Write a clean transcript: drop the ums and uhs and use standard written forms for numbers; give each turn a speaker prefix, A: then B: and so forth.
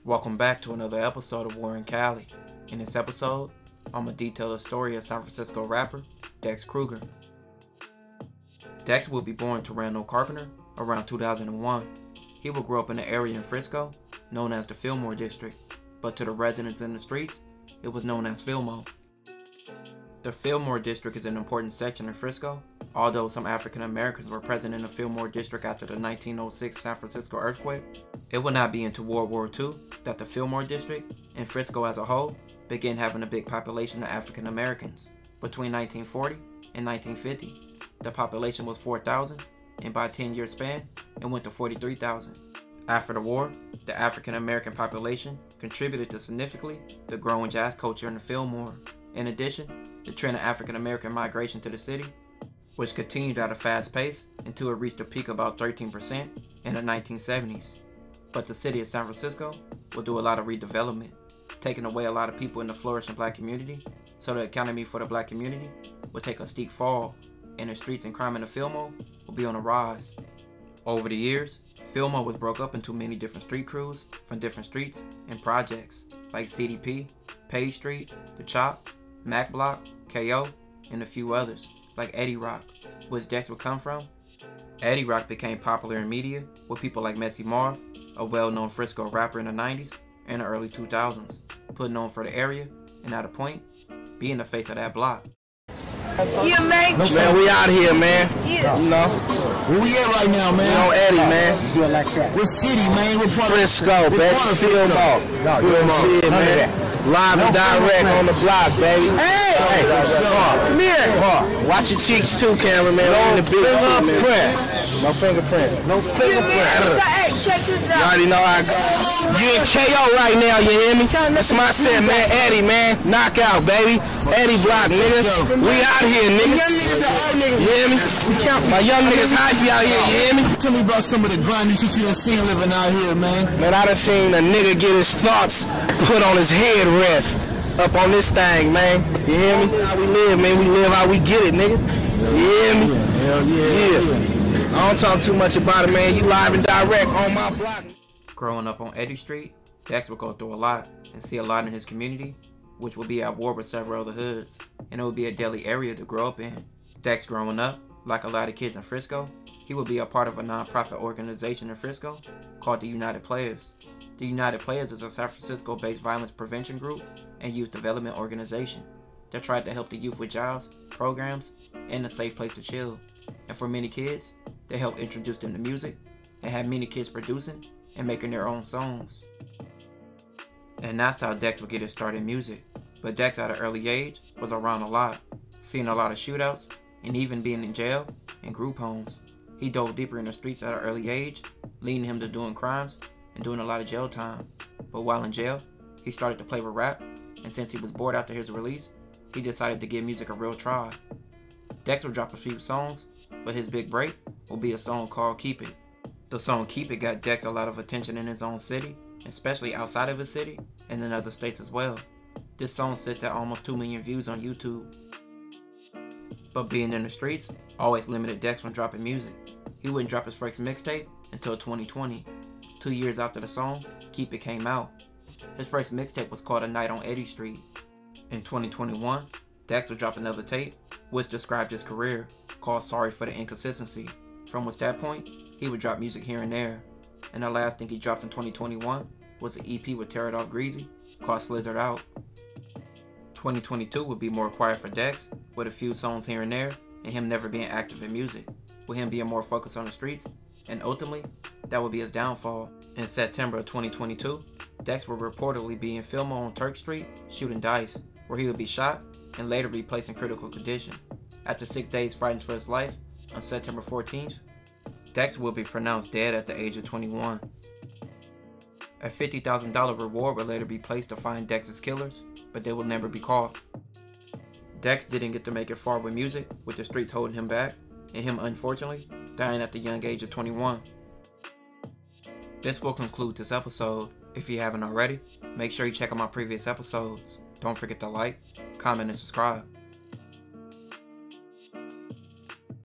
A: Welcome back to another episode of War in Cali. In this episode, I'm going to detail the story of San Francisco rapper Dex Kruger. Dex will be born to Randall Carpenter around 2001. He will grow up in the area in Frisco, known as the Fillmore District, but to the residents in the streets, it was known as Fillmore. The Fillmore District is an important section in Frisco, although some African Americans were present in the Fillmore District after the 1906 San Francisco earthquake. It would not be until World War II that the Fillmore District, and Frisco as a whole, began having a big population of African Americans. Between 1940 and 1950, the population was 4,000, and by a 10-year span, it went to 43,000. After the war, the African American population contributed to significantly the growing jazz culture in the Fillmore. In addition, the trend of African American migration to the city, which continued at a fast pace until it reached a peak of about 13% in the 1970s. But the city of San Francisco will do a lot of redevelopment, taking away a lot of people in the flourishing black community, so the economy for the black community will take a steep fall, and the streets and crime in the Fillmore will be on the rise. Over the years, Fillmore was broke up into many different street crews from different streets and projects like CDP, Page Street, The Chop, Mac Block, KO, and a few others like Eddie Rock, which Dex would come from. Eddie Rock became popular in media with people like Messy Marv, a well-known Frisco rapper in the 90s and the early 2000s, putting on for the area and at a point, being the face of that block.
B: Yeah, man.
C: Man, we out here, man.
B: Yeah.
C: You know,
D: Where we at right now, man?
C: we on Eddie, man.
D: What city, man? What part
C: Frisco,
D: of
C: baby. Fillmore. Shit, man. Live and direct on the block, baby.
B: Hey!
C: Come here. Watch your cheeks too, cameraman. We in the big too, man. No fingerprint. No fingerprint.
B: Hey, check this
C: You
B: out.
C: already know how I go. You in KO right now, you hear me? That's my set, man. Eddie, man. Knockout, baby. Eddie Block, nigga. We out here, nigga.
D: Young niggas are old niggas.
C: You hear me? My young niggas hyphy out here, you hear me?
D: Tell me about some of the grimy shit you done seen living out here, man.
C: Man, I done seen a nigga get his thoughts put on his headrest up on this thing, man. You hear me? How we live, man. We live how we get it, nigga. You hear me?
D: Hell yeah.
C: I don't talk too much about it, man. You live and direct on my block.
A: Growing up on Eddy Street, Dex would go through a lot and see a lot in his community, which would be at war with several other hoods, and it would be a deadly area to grow up in. Dex growing up, like a lot of kids in Frisco, he would be a part of a non-profit organization in Frisco called the United Players. The United Players is a San Francisco-based violence prevention group and youth development organization that tried to help the youth with jobs, programs, and a safe place to chill. And for many kids, they helped introduce them to music and had many kids producing and making their own songs. And that's how Dex would get his start in music. But Dex at an early age was around a lot, seeing a lot of shootouts, and even being in jail and group homes. He dove deeper in the streets at an early age, leading him to doing crimes and doing a lot of jail time. But while in jail, he started to play with rap, and since he was bored after his release, he decided to give music a real try. Dex will drop a few songs, but his big break will be a song called Keep It. The song Keep It got Dex a lot of attention in his own city, especially outside of his city, and in other states as well. This song sits at almost 2 million views on YouTube. But being in the streets always limited Dex from dropping music. He wouldn't drop his first mixtape until 2020, 2 years after the song Keep It came out. His first mixtape was called A Night on Eddy Street. In 2021, Dex would drop another tape, which described his career, called Sorry for the Inconsistency. From which that point, he would drop music here and there. And the last thing he dropped in 2021 was an EP with Tear It Off Greasy, called Slithered Out. 2022 would be more quiet for Dex, with a few songs here and there, and him never being active in music, with him being more focused on the streets, and ultimately, that would be his downfall. In September of 2022, Dex would reportedly be in Fillmore on Turk Street shooting dice, where he would be shot and later be placed in critical condition. After 6 days fighting for his life, on September 14th, Dex will be pronounced dead at the age of 21. A $50,000 reward will later be placed to find Dex's killers, but they will never be caught. Dex didn't get to make it far with music, with the streets holding him back, and him unfortunately dying at the young age of 21. This will conclude this episode. If you haven't already, make sure you check out my previous episodes. Don't forget to like, comment, and subscribe.